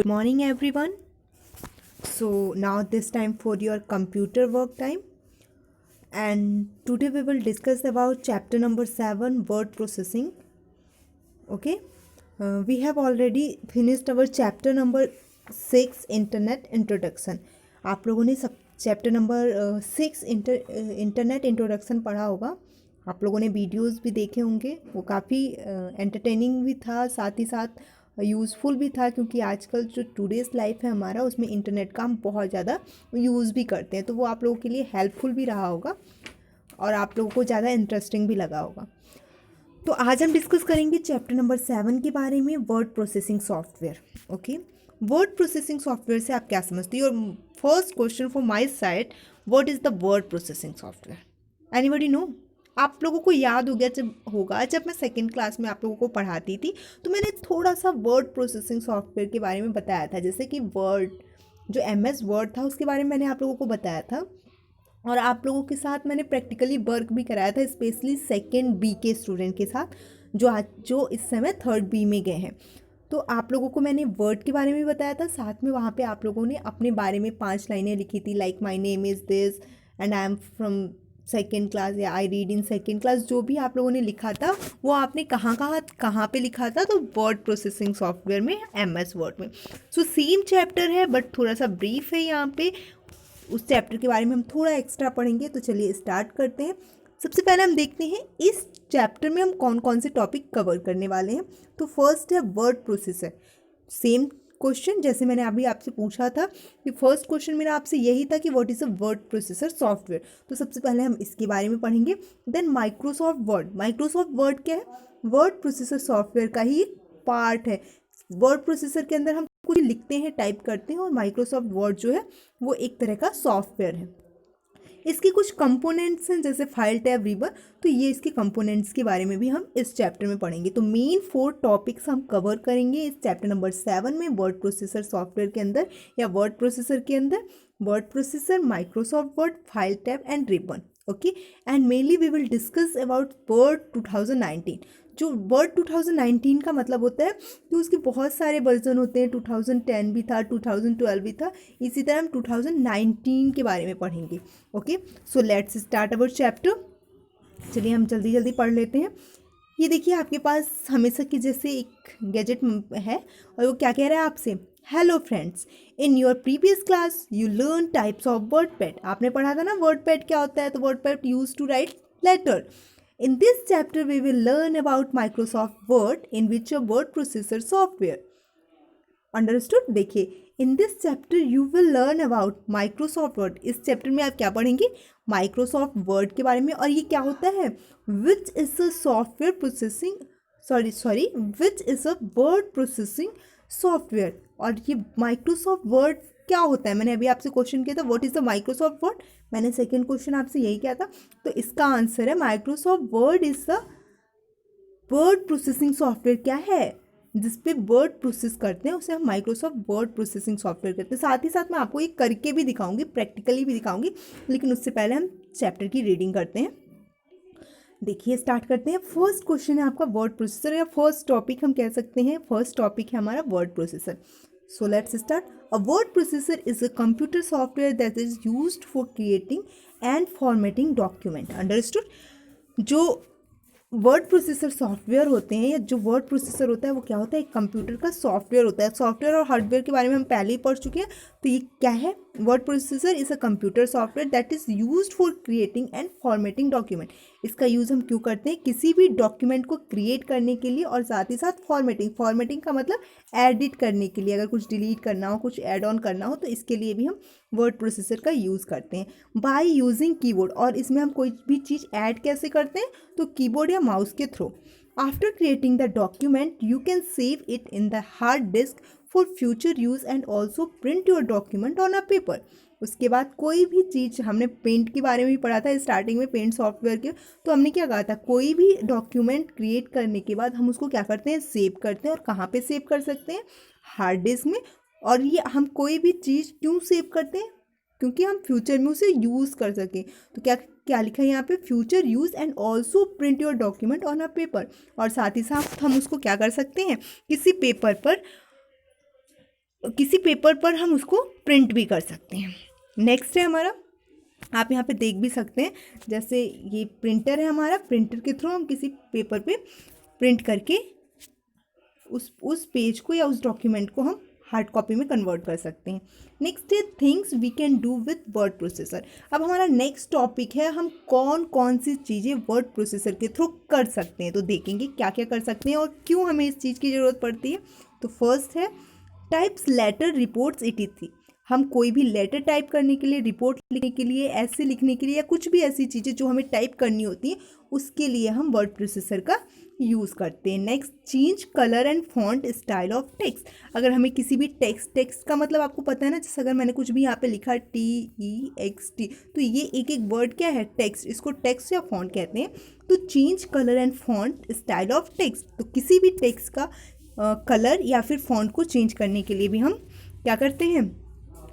Good morning, everyone. So, now this time for your computer work time, and today we will discuss about chapter number 7, word processing. Okay, we have already finished our chapter number 6, internet introduction. आप लोगों ने सब chapter number 6 internet introduction पढ़ा होगा. आप लोगों ने videos भी देखे होंगे. वो काफ़ी एंटरटेनिंग भी था, साथ ही साथ यूज़फुल भी था, क्योंकि आजकल जो टूडेज़ लाइफ है हमारा, उसमें इंटरनेट का हम बहुत ज़्यादा यूज़ भी करते हैं. तो वो आप लोगों के लिए हेल्पफुल भी रहा होगा और आप लोगों को ज़्यादा इंटरेस्टिंग भी लगा होगा. तो आज हम डिस्कस करेंगे चैप्टर नंबर 7 के बारे में, word processing software. Okay, word processing software से आप क्या समझते हो? और first question for my side, what is the word processing software? Anybody know? आप लोगों को याद हो गया जब मैं सेकेंड क्लास में आप लोगों को पढ़ाती थी, तो मैंने थोड़ा सा वर्ड प्रोसेसिंग सॉफ्टवेयर के बारे में बताया था. जैसे कि वर्ड, जो MS वर्ड था, उसके बारे में मैंने आप लोगों को बताया था, और आप लोगों के साथ मैंने प्रैक्टिकली वर्क भी कराया था, स्पेशली सेकेंड B के स्टूडेंट के साथ, जो इस समय थर्ड B में गए हैं. तो आप लोगों को मैंने वर्ड के बारे में बताया था, साथ में वहाँ पे आप लोगों ने अपने बारे में 5 लाइनें लिखी थी, like my name is this and I am from second class, या I read in second class. जो भी आप लोगों ने लिखा था वो आपने कहाँ पे लिखा था? तो वर्ड प्रोसेसिंग सॉफ्टवेयर में, MS वर्ड में. सो सेम चैप्टर है बट थोड़ा सा ब्रीफ है यहाँ पे. उस चैप्टर के बारे में हम थोड़ा एक्स्ट्रा पढ़ेंगे. तो चलिए स्टार्ट करते हैं. सबसे पहले हम देखते हैं इस चैप्टर में हम कौन कौन से टॉपिक कवर करने वाले हैं. तो फर्स्ट है वर्ड प्रोसेसर. सेम क्वेश्चन जैसे मैंने अभी आपसे पूछा था, कि फर्स्ट क्वेश्चन मेरा आपसे यही था कि what is a word processor software. तो सबसे पहले हम इसके बारे में पढ़ेंगे. देन माइक्रोसॉफ्ट वर्ड क्या है? वर्ड प्रोसेसर सॉफ्टवेयर का ही एक पार्ट है. वर्ड प्रोसेसर के अंदर हम कुछ लिखते हैं, टाइप करते हैं, और माइक्रोसॉफ्ट वर्ड जो है वो एक तरह का सॉफ्टवेयर है. इसके कुछ कंपोनेंट्स हैं, जैसे फाइल टैब, रिबर. तो ये इसके कंपोनेंट्स के बारे में भी हम इस चैप्टर में पढ़ेंगे. तो मेन 4 टॉपिक्स हम कवर करेंगे इस चैप्टर नंबर 7 में, वर्ड प्रोसेसर सॉफ्टवेयर के अंदर, या वर्ड प्रोसेसर के अंदर. Word processor, Microsoft Word, file tab and ribbon. Okay, and mainly we will discuss about word 2019. जो वर्ड 2019 का मतलब होता है कि उसके बहुत सारे वर्जन होते हैं. 2010 भी था, 2012 भी था. इसी तरह हम 2019 के बारे में पढ़ेंगे. Okay, so let's start our chapter. चलिए हम जल्दी जल्दी पढ़ लेते हैं. ये देखिए, आपके पास हमेशा की जैसे एक गैजेट है, और वो क्या कह रहा है आपसे? Hello friends, in your previous class you learn types of word pad. आपने पढ़ा था ना वर्ड पैड क्या होता है? तो WordPad use to write letter. In this chapter, we will learn about Microsoft Word, in which a word processor software. Understood? देखिए, in this chapter you will learn about Microsoft Word. इस chapter में आप क्या पढ़ेंगे? Microsoft Word के बारे में. और ये क्या होता है? Which is a software processing, which is a word processing software. और ये Microsoft Word क्या होता है? मैंने अभी आपसे क्वेश्चन किया था, what is the Microsoft word. मैंने सेकंड क्वेश्चन आपसे यही किया था. तो इसका आंसर है Microsoft word is the word processing software. क्या है? जिसपे वर्ड प्रोसेस करते हैं उसे हम माइक्रोसॉफ्ट वर्ड प्रोसेसिंग सॉफ्टवेयर करते हैं. साथ ही साथ मैं आपको ये करके भी दिखाऊंगी, प्रैक्टिकली भी दिखाऊंगी, लेकिन उससे पहले हम चैप्टर की रीडिंग करते हैं. देखिए, स्टार्ट करते हैं. फर्स्ट क्वेश्चन है आपका वर्ड प्रोसेसर, या फर्स्ट टॉपिक हम कह सकते हैं. फर्स्ट टॉपिक है हमारा word processor. So let's start. A word processor is a computer software that is used for creating and formatting document. Understood? जो वर्ड प्रोसेसर सॉफ्टवेयर होते हैं, या जो वर्ड प्रोसेसर होता है वो क्या होता है? एक कंप्यूटर का सॉफ्टवेयर होता है. सॉफ्टवेयर और हार्डवेयर के बारे में हम पहले ही पढ़ चुके हैं. तो ये क्या है? Word processor is a computer software that is used for creating and formatting document. इसका यूज़ हम क्यों करते हैं? किसी भी डॉक्यूमेंट को क्रिएट करने के लिए, और साथ ही साथ फॉर्मेटिंग का मतलब एडिट करने के लिए. अगर कुछ डिलीट करना हो, कुछ ऐड ऑन करना हो, तो इसके लिए भी हम वर्ड प्रोसेसर का यूज़ करते हैं. By using keyboard. और इसमें हम कोई भी चीज़ ऐड कैसे करते हैं? तो कीबोर्ड या माउस के through. After creating the document you can save it in the hard disk for future use and also print your document on a paper. उसके बाद कोई भी चीज़, हमने पेंट के बारे में भी पढ़ा था स्टार्टिंग में, पेंट सॉफ्टवेयर के. तो हमने क्या कहा था? कोई भी डॉक्यूमेंट क्रिएट करने के बाद हम उसको क्या करते हैं? सेव करते हैं. और कहाँ पे सेव कर सकते हैं? हार्ड डिस्क में. और ये हम कोई भी चीज़ क्यों सेव करते हैं? क्योंकि हम फ्यूचर में उसे यूज़ कर सकें. तो क्या क्या लिखा है यहाँ पे? Future use and also print your document on a paper. और साथ ही साथ हम उसको क्या कर सकते हैं? किसी पेपर पर किसी पेपर पर हम उसको प्रिंट भी कर सकते हैं। नेक्स्ट है हमारा, आप यहाँ पे देख भी सकते हैं, जैसे ये प्रिंटर है हमारा, प्रिंटर के थ्रू हम किसी पेपर पे प्रिंट करके उस पेज को या उस डॉक्यूमेंट को हम हार्ड कॉपी में कन्वर्ट कर सकते हैं। नेक्स्ट है things we can do with word processor. अब हमारा नेक्स्ट टॉपिक है हम कौन कौन सी चीज़ें वर्ड प्रोसेसर के थ्रू कर सकते हैं। तो देखेंगे क्या क्या कर सकते हैं और क्यों हमें इस चीज़ की ज़रूरत पड़ती है। तो फर्स्ट है टाइप्स लेटर रिपोर्ट्स etc। हम कोई भी लेटर टाइप करने के लिए, रिपोर्ट लिखने के लिए, ऐसे लिखने के लिए या कुछ भी ऐसी चीज़ें जो हमें टाइप करनी होती है उसके लिए हम वर्ड प्रोसेसर का यूज़ करते हैं। Next, change colour and font style of text. अगर हमें किसी भी टेक्स्ट का मतलब आपको पता है ना, जैसे अगर मैंने कुछ भी यहाँ पे लिखा TEXT, तो ये एक एक वर्ड क्या है, टेक्स्ट, इसको टेक्स्ट या फॉन्ट कहते हैं। तो change colour and font style of text, तो किसी भी टेक्स्ट का कलर या फिर फॉन्ट को चेंज करने के लिए भी हम क्या करते हैं,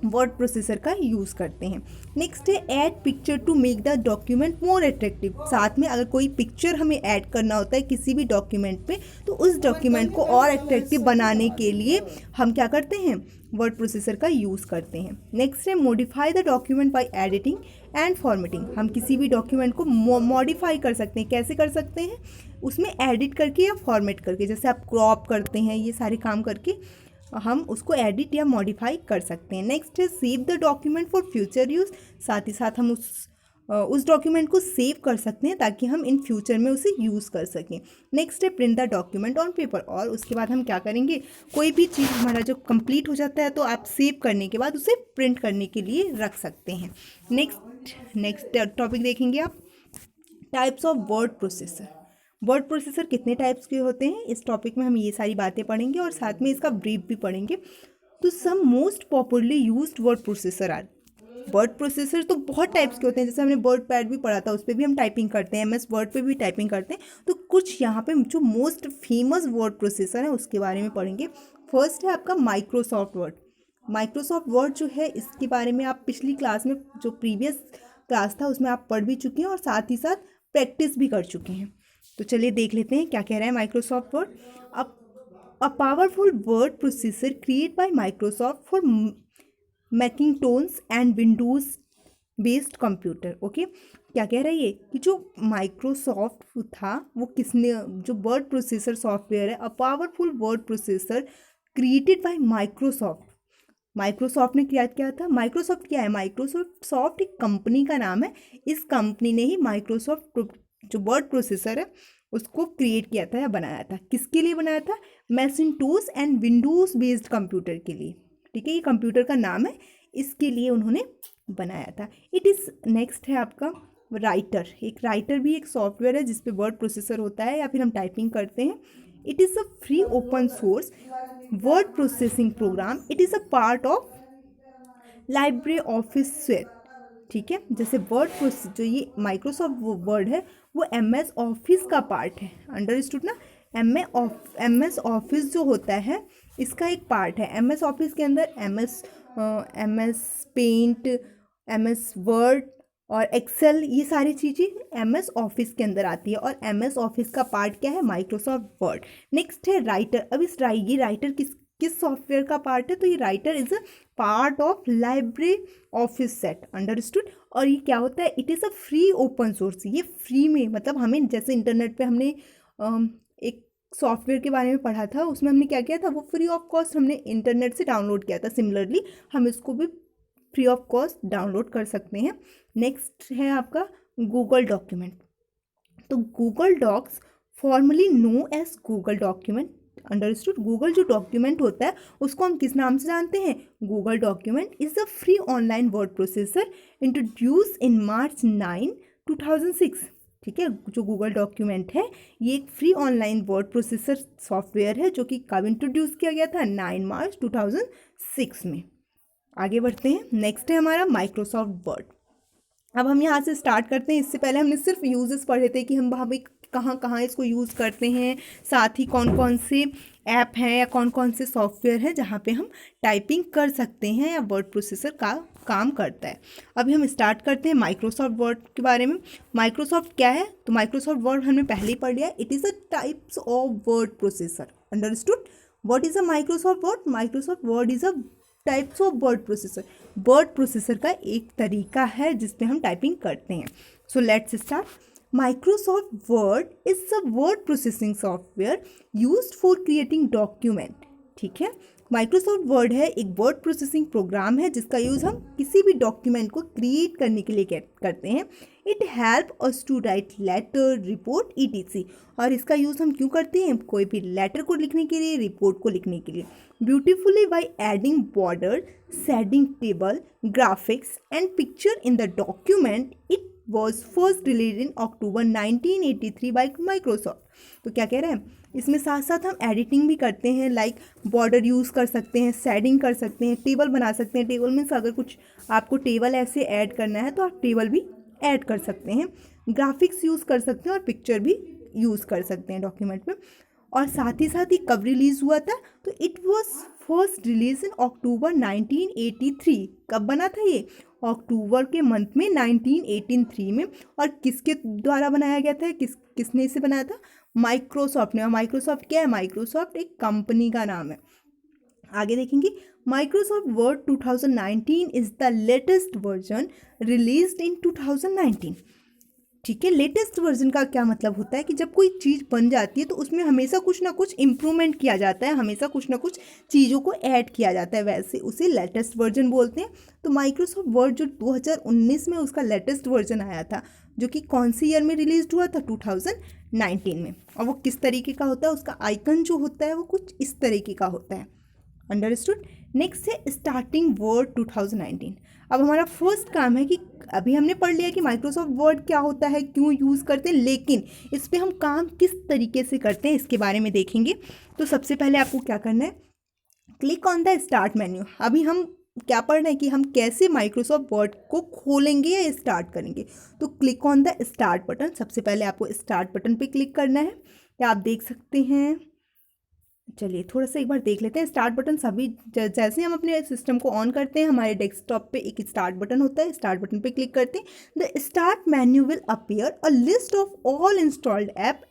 वर्ड प्रोसेसर का यूज़ करते हैं। नेक्स्ट है add picture to make the document more attractive. साथ में अगर कोई पिक्चर हमें ऐड करना होता है किसी भी डॉक्यूमेंट पे, तो उस डॉक्यूमेंट को और अट्रैक्टिव बनाने के लिए हम क्या करते हैं, वर्ड प्रोसेसर का यूज़ करते हैं। नेक्स्ट है modify the document bye editing and formatting. हम किसी भी डॉक्यूमेंट को मॉडिफाई कर सकते हैं। कैसे कर सकते हैं, उसमें एडिट करके या फॉर्मेट करके, जैसे आप क्रॉप करते हैं, ये सारे काम करके हम उसको एडिट या मॉडिफाई कर सकते हैं। नेक्स्ट है save the document for future use. साथ ही साथ हम उस डॉक्यूमेंट को सेव कर सकते हैं ताकि हम इन फ्यूचर में उसे यूज़ कर सकें। नेक्स्ट है print the document on paper. और उसके बाद हम क्या करेंगे, कोई भी चीज़ हमारा जो कंप्लीट हो जाता है तो आप सेव करने के बाद उसे प्रिंट करने के लिए रख सकते हैं। नेक्स्ट टॉपिक देखेंगे आप, types of word processor. Word processor कितने टाइप्स के होते हैं, इस टॉपिक में हम ये सारी बातें पढ़ेंगे और साथ में इसका ब्रीफ भी पढ़ेंगे। तो some most popularly used word processor are. Word processor तो बहुत टाइप्स के होते हैं, जैसे हमने वर्ड पैड भी पढ़ा था, उस पर भी हम टाइपिंग करते हैं, MS वर्ड पे भी टाइपिंग करते हैं। तो कुछ यहाँ पे जो मोस्ट फेमस वर्ड प्रोसेसर है उसके बारे में पढ़ेंगे। फर्स्ट है आपका माइक्रोसॉफ्ट वर्ड। माइक्रोसॉफ्ट वर्ड जो है, इसके बारे में आप पिछली क्लास में, जो प्रीवियस क्लास था उसमें आप पढ़ भी चुके हैं और साथ ही साथ प्रैक्टिस भी कर चुके हैं। तो चलिए देख लेते हैं क्या कह रहा है Microsoft word. A powerful word processor create bye Microsoft for Macintosh and Windows based computer. Okay, क्या कह रहा है ये कि जो माइक्रोसॉफ्ट था वो किसने, जो वर्ड प्रोसेसर सॉफ्टवेयर है, a powerful word processor created by Microsoft. Microsoft ने क्या किया था, माइक्रोसॉफ्ट क्या है, माइक्रोसॉफ्ट एक कंपनी का नाम है। इस कंपनी ने ही माइक्रोसॉफ्ट जो वर्ड प्रोसेसर है उसको क्रिएट किया था या बनाया था। किसके लिए बनाया था, Macintosh and Windows based computer के लिए। ठीक है, ये कंप्यूटर का नाम है, इसके लिए उन्होंने बनाया था। इट इज़, नेक्स्ट है आपका राइटर। एक राइटर भी एक सॉफ्टवेयर है जिसपे वर्ड प्रोसेसर होता है या फिर हम टाइपिंग करते हैं। It is a free open source word processing program. It is a part of LibreOffice suite. ठीक है, जैसे वर्ड प्रोसेस, जो ये माइक्रोसॉफ्ट वर्ड है वो MS ऑफिस का पार्ट है। अंडरस्टूड ना, MS ऑफिस जो होता है इसका एक पार्ट है। MS ऑफिस के अंदर MS पेंट, MS वर्ड और एक्सेल, ये सारी चीज़ें MS ऑफिस के अंदर आती है और MS ऑफिस का पार्ट क्या है, माइक्रोसॉफ्ट वर्ड। नेक्स्ट है राइटर। अब ये राइटर किस सॉफ्टवेयर का पार्ट है, तो ये Writer is a part of LibreOffice set. Understood. और ये क्या होता है, it is a free open source. ये फ्री में, मतलब हमें जैसे इंटरनेट पे हमने एक सॉफ्टवेयर के बारे में पढ़ा था, उसमें हमने क्या किया था, वो फ्री ऑफ कॉस्ट हमने इंटरनेट से डाउनलोड किया था। सिमिलरली हम इसको भी फ्री ऑफ कॉस्ट डाउनलोड कर सकते हैं। नेक्स्ट है आपका गूगल डॉक्यूमेंट। तो Google Docs formally know as Google document. Understood. Google जो डॉक्यूमेंट होता है उसको हम किस नाम से जानते हैं, Google document is a free online word processor introduce in March 9, 2006। ठीक है, जो गूगल डॉक्यूमेंट है ये एक free online word processor software है जो कि कब इंट्रोड्यूस किया गया था, 9 मार्च 2006 में। आगे बढ़ते हैं। नेक्स्ट है हमारा माइक्रोसॉफ्ट वर्ड। अब हम यहाँ से स्टार्ट करते हैं। इससे पहले हमने सिर्फ यूजेस पढ़े थे कि हम कहाँ कहाँ इसको यूज़ करते हैं, साथ ही कौन कौन से ऐप हैं या कौन कौन से सॉफ्टवेयर हैं जहाँ पे हम टाइपिंग कर सकते हैं या वर्ड प्रोसेसर का काम करता है। अभी हम स्टार्ट करते हैं माइक्रोसॉफ्ट वर्ड के बारे में। माइक्रोसॉफ्ट क्या है, तो माइक्रोसॉफ्ट वर्ड हमने पहले ही पढ़ लिया। It is a types of word processor. Understood. What is a Microsoft word? Microsoft word is a types of word processor. Word processor का एक तरीका है जिसमें हम टाइपिंग करते हैं। So let's start. Microsoft word is a word processing software used for creating document. ठीक है, माइक्रोसॉफ्ट वर्ड है एक वर्ड प्रोसेसिंग प्रोग्राम है जिसका यूज़ हम किसी भी डॉक्यूमेंट को क्रिएट करने के लिए करते हैं। It help us to write letter, report, ETC. और इसका यूज़ हम क्यों करते हैं? कोई भी लेटर को लिखने के लिए, रिपोर्ट को लिखने के लिए। Beautifully by adding border, shading table, graphics and picture in the document, it was first release in October 1983 by Microsoft. तो क्या कह रहे हैं, इसमें साथ साथ हम एडिटिंग भी करते हैं, लाइक बॉर्डर यूज़ कर सकते हैं, शेडिंग कर सकते हैं, टेबल बना सकते हैं। टेबल मीन्स अगर कुछ आपको टेबल ऐसे ऐड करना है तो आप टेबल भी ऐड कर सकते हैं। ग्राफिक्स यूज़ कर सकते हैं और पिक्चर भी यूज़ कर सकते हैं डॉक्यूमेंट में। और साथ ही कब रिलीज़ हुआ था? तो it was first release in October 1983। कब बना था ये? अक्टूबर के मंथ में 1983 में। और किसके द्वारा बनाया गया था? किसने इसे बनाया था? माइक्रोसॉफ्ट ने। और माइक्रोसॉफ्ट क्या है? माइक्रोसॉफ्ट एक कंपनी का नाम है। आगे देखेंगे, Microsoft word 2019 is the latest version released in 2019। ठीक है, लेटेस्ट वर्जन का क्या मतलब होता है कि जब कोई चीज़ बन जाती है तो उसमें हमेशा कुछ ना कुछ इम्प्रूवमेंट किया जाता है, हमेशा कुछ ना कुछ चीज़ों को ऐड किया जाता है, वैसे उसे लेटेस्ट वर्जन बोलते हैं। तो माइक्रोसॉफ्ट वर्ड जो 2019 में उसका लेटेस्ट वर्जन आया था, जो कि कौन सी ईयर में रिलीज हुआ था? 2019 में। और वो किस तरीके का होता है? उसका आइकन जो होता है वो कुछ इस तरीके का होता है। अंडरस्टूड। नेक्स्ट है स्टार्टिंग वर्ड 2019। अब हमारा फर्स्ट काम है कि अभी हमने पढ़ लिया कि माइक्रोसॉफ्ट वर्ड क्या होता है, क्यों यूज़ करते हैं, लेकिन इस पर हम काम किस तरीके से करते हैं इसके बारे में देखेंगे। तो सबसे पहले आपको क्या करना है? Click on the start menu. अभी हम क्या पढ़ रहे हैं कि हम कैसे माइक्रोसॉफ्ट वर्ड को खोलेंगे या स्टार्ट करेंगे। तो click on the start button. सबसे पहले आपको स्टार्ट बटन पे क्लिक करना है। या आप देख सकते हैं, चलिए थोड़ा सा एक बार देख लेते हैं। स्टार्ट बटन सभी जैसे हम अपने सिस्टम को ऑन करते हैं, हमारे डेस्कटॉप पे एक स्टार्ट बटन होता है। स्टार्ट बटन पे क्लिक करते हैं, the start menu will appear a list of all installed app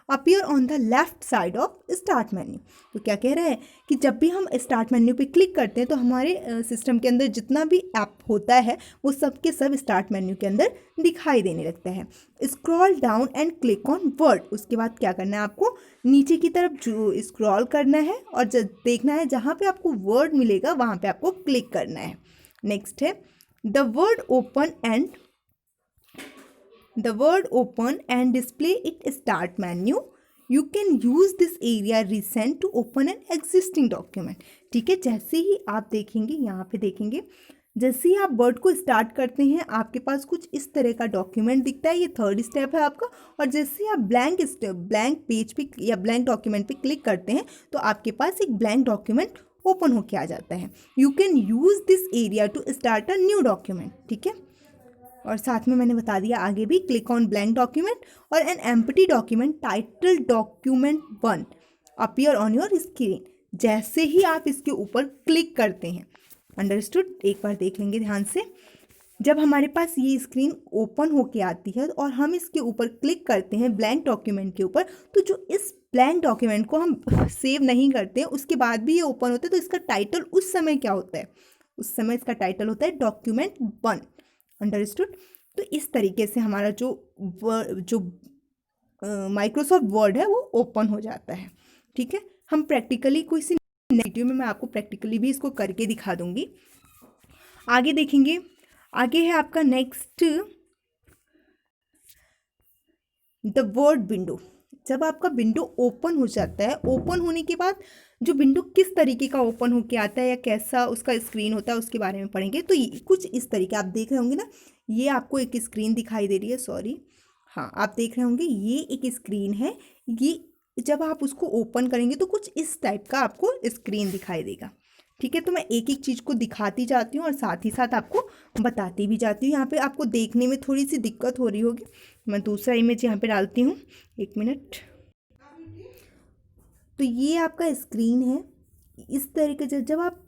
appear on the left side of start menu. तो क्या कह रहा है कि जब भी हम स्टार्ट मेन्यू पे क्लिक करते हैं तो हमारे सिस्टम के अंदर जितना भी ऐप होता है वो सब के सब स्टार्ट मेन्यू के अंदर दिखाई देने लगता है। Scroll down and click on word. उसके बाद क्या करना है? आपको नीचे की तरफ जो स्क्रॉल करना है और देखना है जहाँ पे आपको वर्ड मिलेगा वहाँ पे आपको क्लिक करना है। नेक्स्ट है the word open and display it start menu. You can use this area recent to open an existing document. ठीक है, जैसे ही आप देखेंगे, यहाँ पे देखेंगे, जैसे ही आप वर्ड को स्टार्ट करते हैं आपके पास कुछ इस तरह का डॉक्यूमेंट दिखता है। ये थर्ड स्टेप है आपका। और जैसे ही आप ब्लैंक पेज पे या ब्लैंक डॉक्यूमेंट पे क्लिक करते हैं तो आपके पास एक ब्लैंक डॉक्यूमेंट ओपन होके आ जाता है। You can use this area to start a new document. ठीक है, और साथ में मैंने बता दिया आगे भी, क्लिक ऑन ब्लैंक डॉक्यूमेंट और an empty document title document 1 appear on your screen. जैसे ही आप इसके ऊपर क्लिक करते हैं, अंडरस्टूड। एक बार देख लेंगे ध्यान से। जब हमारे पास ये स्क्रीन ओपन होके आती है और हम इसके ऊपर क्लिक करते हैं ब्लैंक डॉक्यूमेंट के ऊपर, तो जो इस ब्लैंक डॉक्यूमेंट को हम सेव नहीं करते हैं उसके बाद भी ये ओपन होता है, तो इसका टाइटल उस समय क्या होता है? उस समय इसका टाइटल होता है डॉक्यूमेंट 1। अंडरस्टूड। तो इस तरीके से हमारा जो माइक्रोसॉफ्ट वर्ड है वो ओपन हो जाता है। ठीक है, हम प्रैक्टिकली कोई सी वीडियो में मैं आपको प्रैक्टिकली भी इसको करके दिखा दूंगी। आगे देखेंगे, आगे है आपका नेक्स्ट द वर्ड विंडो। जब आपका विंडो ओपन हो जाता है, ओपन होने के बाद जो विंडो किस तरीके का ओपन होके आता है या कैसा उसका स्क्रीन होता है उसके बारे में पढ़ेंगे। तो ये कुछ इस तरीके आप देख रहे होंगे ना, ये आपको एक स्क्रीन दिखाई दे रही है, सॉरी, हाँ आप देख रहे होंगे ये एक स्क्रीन है। ये जब आप उसको ओपन करेंगे तो कुछ इस टाइप का आपको स्क्रीन दिखाई देगा। ठीक है, तो मैं एक एक चीज़ को दिखाती जाती हूँ और साथ ही साथ आपको बताती भी जाती हूँ। यहाँ पे आपको देखने में थोड़ी सी दिक्कत हो रही होगी, मैं दूसरा इमेज यहाँ पे डालती हूँ, एक मिनट। तो ये आपका स्क्रीन है। इस तरीके से जब आप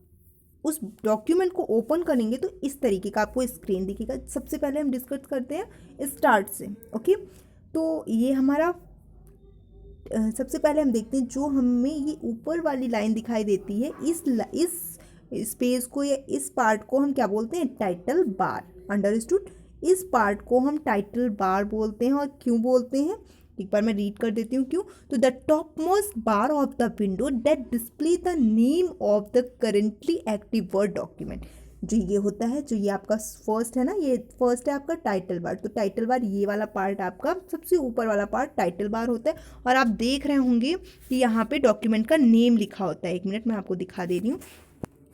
उस डॉक्यूमेंट को ओपन करेंगे तो इस तरीके का आपको स्क्रीन दिखेगा। सबसे पहले हम डिस्कस करते हैं स्टार्ट से। ओके, तो ये हमारा सबसे पहले हम देखते हैं जो हमें ये ऊपर वाली लाइन दिखाई देती है, इस स्पेस को या इस पार्ट को हम क्या बोलते हैं, टाइटल बार। अंडरस्टूड। इस पार्ट को हम टाइटल बार बोलते हैं। और क्यों बोलते हैं, एक बार मैं रीड कर देती हूँ क्यों। तो the top most bar of the window that display the name of the currently active word document. जो ये होता है, जो ये आपका फर्स्ट है ना, ये फर्स्ट है आपका टाइटल बार। तो टाइटल बार ये वाला पार्ट आपका सबसे ऊपर वाला पार्ट टाइटल बार होता है। और आप देख रहे होंगे कि यहाँ पे डॉक्यूमेंट का नेम लिखा होता है। एक मिनट मैं आपको दिखा दे रही हूँ।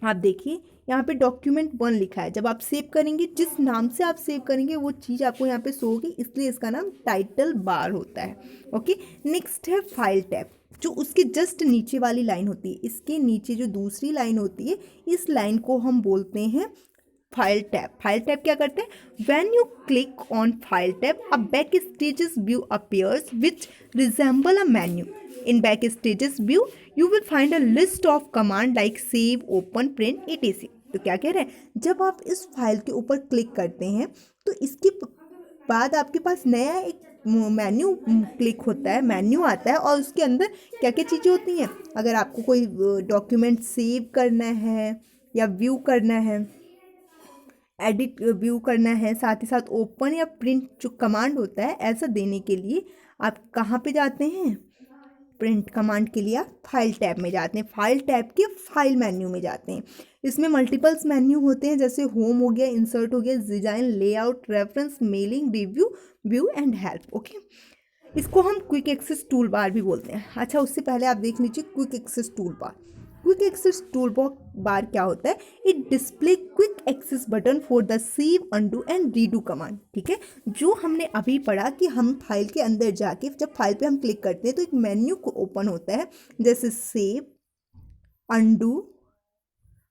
आप देखिए यहाँ पे डॉक्यूमेंट 1 लिखा है। जब आप सेव करेंगे, जिस नाम से आप सेव करेंगे वो चीज़ आपको यहाँ पे शो होगी, इसलिए इसका नाम टाइटल बार होता है। ओके। नेक्स्ट है फाइल टैब, जो उसके जस्ट नीचे वाली लाइन होती है। इसके नीचे जो दूसरी लाइन होती है, इस लाइन को हम बोलते हैं फाइल टैब। फाइल टैब क्या करते हैं, when you click on file tab a back stages view appears which resemble a menu. In backstages view, you will find a list of command like save, open, print, etc. तो क्या कह रहे हैं, जब आप इस फाइल के ऊपर क्लिक करते हैं तो इसके बाद आपके पास नया एक मेन्यू क्लिक होता है, मेन्यू आता है। और उसके अंदर क्या क्या चीज़ें होती हैं, अगर आपको कोई डॉक्यूमेंट सेव करना है या व्यू करना है, एडिट व्यू करना है, साथ ही साथ ओपन या प्रिंट जो कमांड होता है, ऐसा देने के लिए आप कहाँ पे जाते हैं, प्रिंट कमांड के लिए आप फाइल टैब में जाते हैं। फाइल टैब के फाइल मेन्यू में जाते हैं। इसमें मल्टीपल्स मेन्यू होते हैं, जैसे होम हो गया, इंसर्ट हो गया, design, layout, reference, mailing, review, view and help. Okay. इसको हम क्विक एक्सेस टूल बार भी बोलते हैं। अच्छा, उससे पहले आप देख लीजिए quick access tool bar. Quick access tool bar क्या होता है, it display quick access button for the save, undo and redo command. ठीक है, जो हमने अभी पढ़ा कि हम फाइल के अंदर जाके जब फाइल पे हम क्लिक करते हैं तो एक मेन्यू को ओपन होता है, जैसे सेव, अंडू।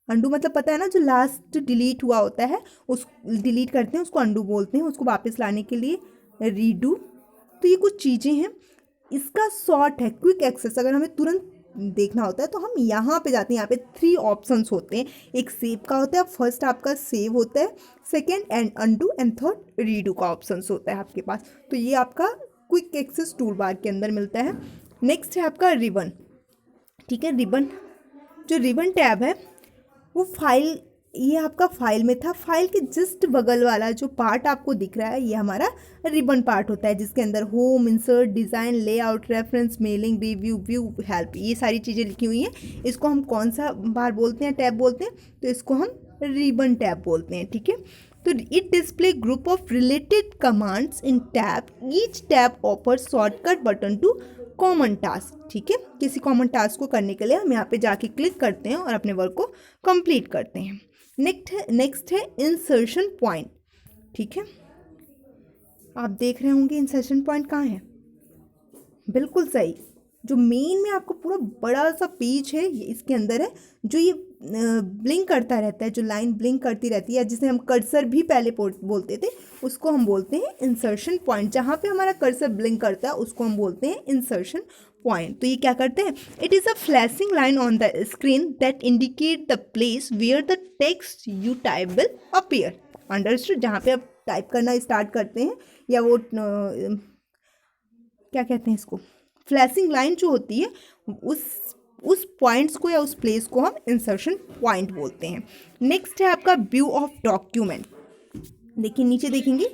अंडू मतलब पता है ना, जो लास्ट डिलीट हुआ होता है उस डिलीट करते हैं उसको अंडू बोलते हैं, उसको वापस लाने के लिए रीडू। तो ये कुछ चीज़ें हैं। इसका शॉर्ट है क्विक एक्सेस। अगर हमें तुरंत देखना होता है तो हम यहाँ पे जाते हैं। यहाँ पे 3 ऑप्शंस होते हैं। एक सेव का होता है, फर्स्ट आपका सेव होता है, second and undo and third redo का ऑप्शंस होता है आपके पास। तो ये आपका क्विक एक्सेस टूल बार के अंदर मिलता है। नेक्स्ट है आपका रिबन। ठीक है, रिबन, जो रिबन टैब है वो फाइल, ये आपका फाइल में था। फाइल के जस्ट बगल वाला जो पार्ट आपको दिख रहा है ये हमारा रिबन पार्ट होता है, जिसके अंदर home, insert, design, layout, reference, mailing, review, view, help, ये सारी चीज़ें लिखी हुई हैं। इसको हम कौन सा बार बोलते हैं, टैब बोलते हैं, तो इसको हम रिबन टैब बोलते हैं। ठीक है, तो it display group of related commands in tab. Each tab offer shortcut button to common task. ठीक है, किसी कॉमन टास्क को करने के लिए हम यहाँ पे जाके क्लिक करते हैं और अपने वर्क को कंप्लीट करते हैं। नेक्स्ट है इंसर्शन पॉइंट। ठीक है, आप देख रहे होंगे इंसर्शन पॉइंट कहाँ है, बिल्कुल सही, जो मेन में आपको पूरा बड़ा सा पेज है ये इसके अंदर है, जो ये ब्लिंक करता रहता है, जो लाइन ब्लिंक करती रहती है, जिसे हम कर्सर भी पहले बोलते थे, उसको हम बोलते हैं इंसर्शन पॉइंट। जहाँ पे हमारा कर्सर ब्लिंक करता है उसको हम बोलते हैं इंसर्शन पॉइंट। तो ये क्या करते हैं, it is a flashing line on the screen that indicate the place where the text you type will appear. Understood. जहाँ पे आप टाइप करना स्टार्ट करते हैं, या वो क्या कहते हैं इसको, फ्लैशिंग लाइन जो होती है, उस पॉइंट्स को या उस प्लेस को हम इंसर्शन पॉइंट बोलते हैं। नेक्स्ट है आपका व्यू ऑफ डॉक्यूमेंट। देखिए नीचे, देखेंगे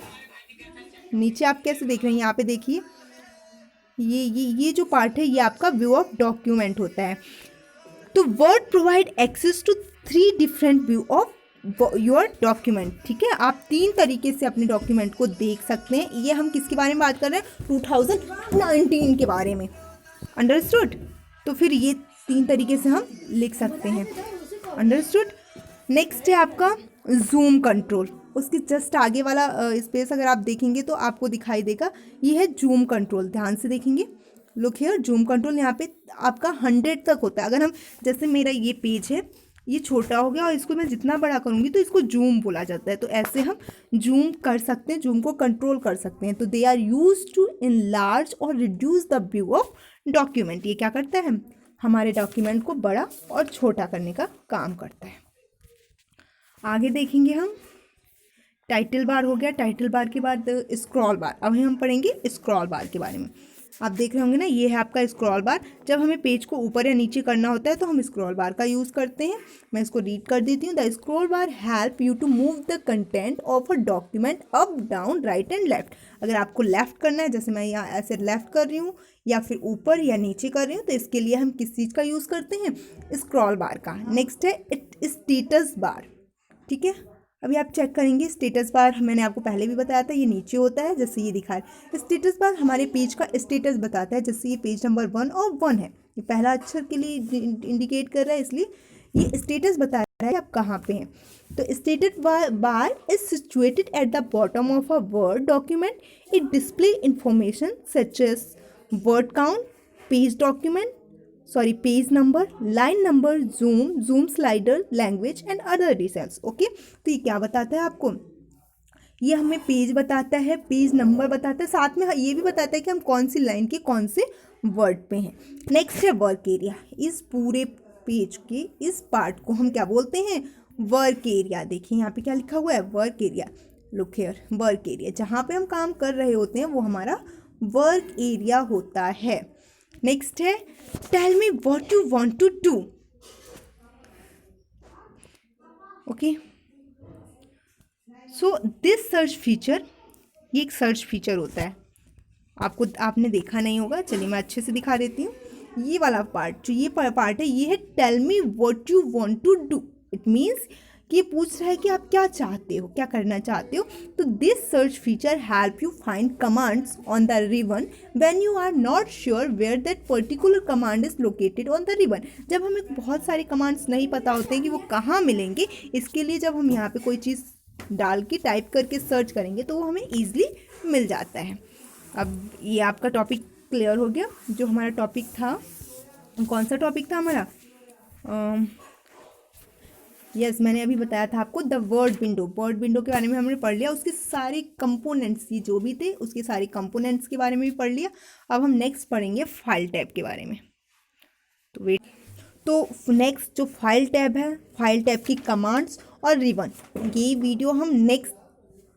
नीचे आप कैसे देख रहे हैं, यहाँ पे देखिए ये जो पार्ट है ये आपका व्यू ऑफ डॉक्यूमेंट होता है। तो word provide access to 3 different view of your document. ठीक है, आप 3 तरीके से अपने डॉक्यूमेंट को देख सकते हैं। ये हम किसके बारे में बात कर रहे हैं, 2019 के बारे में। अंडरस्टूड। तो फिर ये 3 तरीके से हम लिख सकते हैं। अंडरस्टूड। नेक्स्ट है आपका जूम कंट्रोल। उसके जस्ट आगे वाला स्पेस अगर आप देखेंगे तो आपको दिखाई देगा, ये है जूम कंट्रोल। ध्यान से देखेंगे, लुक हियर, जूम कंट्रोल यहाँ पे आपका 100 तक होता है। अगर हम, जैसे मेरा ये पेज है, ये छोटा हो गया और इसको मैं जितना बड़ा करूँगी तो इसको जूम बोला जाता है। तो ऐसे हम जूम कर सकते हैं, जूम को कंट्रोल कर सकते हैं। तो they are use to enlarge और reduce the view of document. ये क्या करता है, हमारे डॉक्यूमेंट को बड़ा और छोटा करने का काम करता है। आगे देखेंगे हम, टाइटल बार हो गया। टाइटल बार के बाद स्क्रॉल बार। अब हम पढ़ेंगे स्क्रॉल बार के बारे में। आप देख रहे होंगे ना, ये है आपका स्क्रॉल बार। जब हमें पेज को ऊपर या नीचे करना होता है तो हम स्क्रॉल बार का यूज़ करते हैं। मैं इसको रीड कर देती हूँ। The scroll bar help you to move the content of a document up down right and left. अगर आपको लेफ्ट करना है, जैसे मैं यहाँ ऐसे लेफ्ट कर रही हूँ या फिर ऊपर या नीचे कर रही हूँ, तो इसके लिए हम किस चीज़ का यूज़ करते हैं? स्क्रॉल बार का। नेक्स्ट है स्टेटस बार। ठीक है, अभी आप चेक करेंगे स्टेटस बार, मैंने आपको पहले भी बताया था, ये नीचे होता है जैसे ये दिखा है। स्टेटस बार हमारे पेज का स्टेटस बताता है, जैसे ये पेज नंबर 1 और 1 है, ये पहला अक्षर के लिए इंडिकेट कर रहा है, इसलिए ये स्टेटस बता रहा है आप कहाँ पे हैं। तो status bar is situated at the bottom of a word document. It display information such as word count, page number, line number, zoom slider, language and other details. Okay, तो ये क्या बताता है आपको? ये हमें पेज बताता है, पेज नंबर बताता है, साथ में ये भी बताता है कि हम कौन सी लाइन के कौन से वर्ड पे हैं। नेक्स्ट है वर्क एरिया। इस पूरे पेज के इस पार्ट को हम क्या बोलते हैं? Work area. देखिए यहाँ पे क्या लिखा हुआ है? Work area. Look here, work area, जहाँ पे हम काम कर रहे होते हैं वो हमारा वर्क एरिया होता है। नेक्स्ट है tell me what you want to do. Okay, so this search feature, ये एक सर्च फीचर होता है, आपने देखा नहीं होगा, चलिए मैं अच्छे से दिखा देती हूँ। ये वाला पार्ट, जो ये पार्ट है, ये है tell me what you want to do. It means कि ये पूछ रहा है कि आप क्या चाहते हो, क्या करना चाहते हो। तो this search feature help you find commands on the ribbon when you are not sure where that particular command is located on the ribbon. जब हमें बहुत सारे कमांड्स नहीं पता होते हैं कि वो कहाँ मिलेंगे, इसके लिए जब हम यहाँ पे कोई चीज़ डाल के टाइप करके सर्च करेंगे तो वो हमें ईजिली मिल जाता है। अब ये आपका टॉपिक क्लियर हो गया। जो हमारा टॉपिक था, कौन सा टॉपिक था हमारा? यस, मैंने अभी बताया था आपको the word window. Word window के बारे में हमने पढ़ लिया, उसके सारे कंपोनेंट्स, ये जो भी थे उसके सारे कंपोनेंट्स के बारे में भी पढ़ लिया। अब हम नेक्स्ट पढ़ेंगे फाइल टैब के बारे में। तो वेट, तो नेक्स्ट जो फाइल टैब है, फाइल टैब की कमांड्स और रिबन, ये वीडियो हम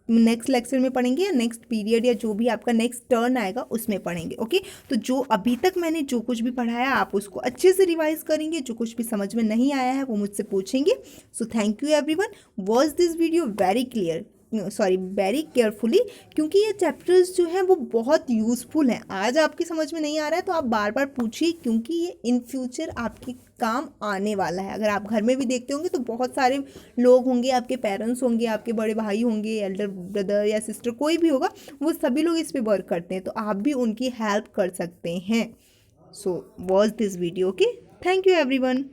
नेक्स्ट लेक्चर में पढ़ेंगे, या नेक्स्ट पीरियड या जो भी आपका नेक्स्ट टर्न आएगा उसमें पढ़ेंगे। ओके, तो जो अभी तक मैंने जो कुछ भी पढ़ाया आप उसको अच्छे से रिवाइज करेंगे। जो कुछ भी समझ में नहीं आया है वो मुझसे पूछेंगे। So thank you everyone. Watch this video very very carefully, क्योंकि ये चैप्टर्स जो हैं वो बहुत यूज़फुल हैं। आज आपकी समझ में नहीं आ रहा है तो आप बार बार पूछिए, क्योंकि ये इन फ्यूचर आपके काम आने वाला है। अगर आप घर में भी देखते होंगे तो बहुत सारे लोग होंगे, आपके पेरेंट्स होंगे, आपके बड़े भाई होंगे, एल्डर ब्रदर या सिस्टर, कोई भी होगा, वो सभी लोग इस पे वर्क करते हैं, तो आप भी उनकी हेल्प कर सकते हैं। So watch this video. Okay, thank you everyone.